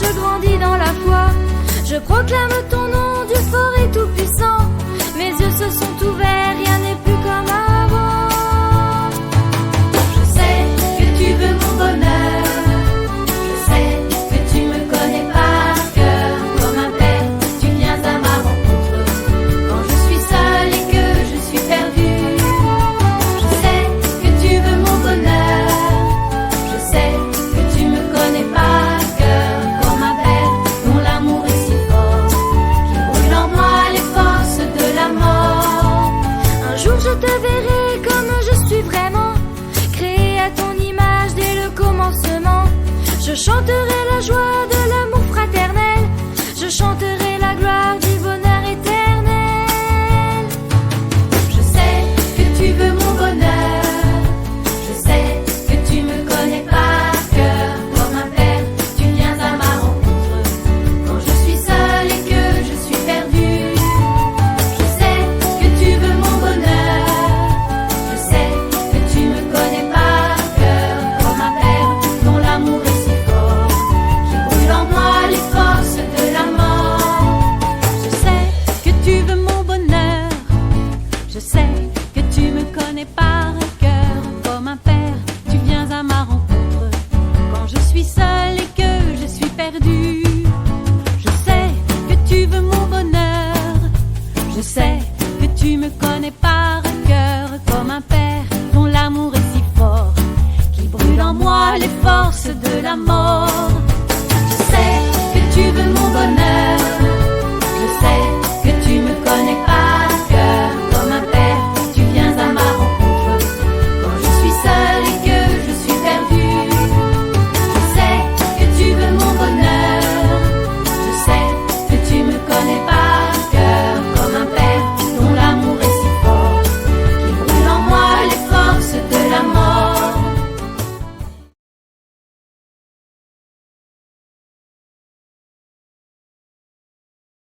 je grandis dans la foi. Je proclame ton nom, Dieu fort et tout-puissant. Mes yeux se sont ouverts, rien n'est plus comme avant. Je sais que tu veux mon bonheur. Je sais que tu me connais par cœur. Comme un père, tu viens à ma rencontre. Quand je suis seule et que je suis perdue. Je sais que tu veux mon bonheur. Je sais que tu me connais par cœur. Comme un père dont l'amour est si fort, qui brûle en moi les forces de la mort. Un jour je te verrai comme je suis vraiment, créé à ton image dès le commencement. Je chanterai la joie de l'amour fraternel. Je chanterai la gloire du bonheur éternel. Je sais que tu veux mon bonheur. Je sais que tu me connais par cœur. Comme un père, tu viens à ma rencontre. Quand je suis seule et que je suis perdue. Je sais que tu veux mon bonheur. Je sais que tu me connais par cœur. Comme un père dont l'amour est si fort, qui brûle en moi les forces de la mort. Je sais que tu veux mon bonheur. Je sais que tu me connais par cœur. Comme un père, tu viens à ma rencontre. Quand je suis seule et que je suis perdue. Je sais que tu veux mon bonheur. Je sais que tu me connais par cœur. Comme un père dont l'amour est si fort, qui brûle en moi les forces de la mort. Je sais que tu veux mon bonheur. Je sais que tu me connais par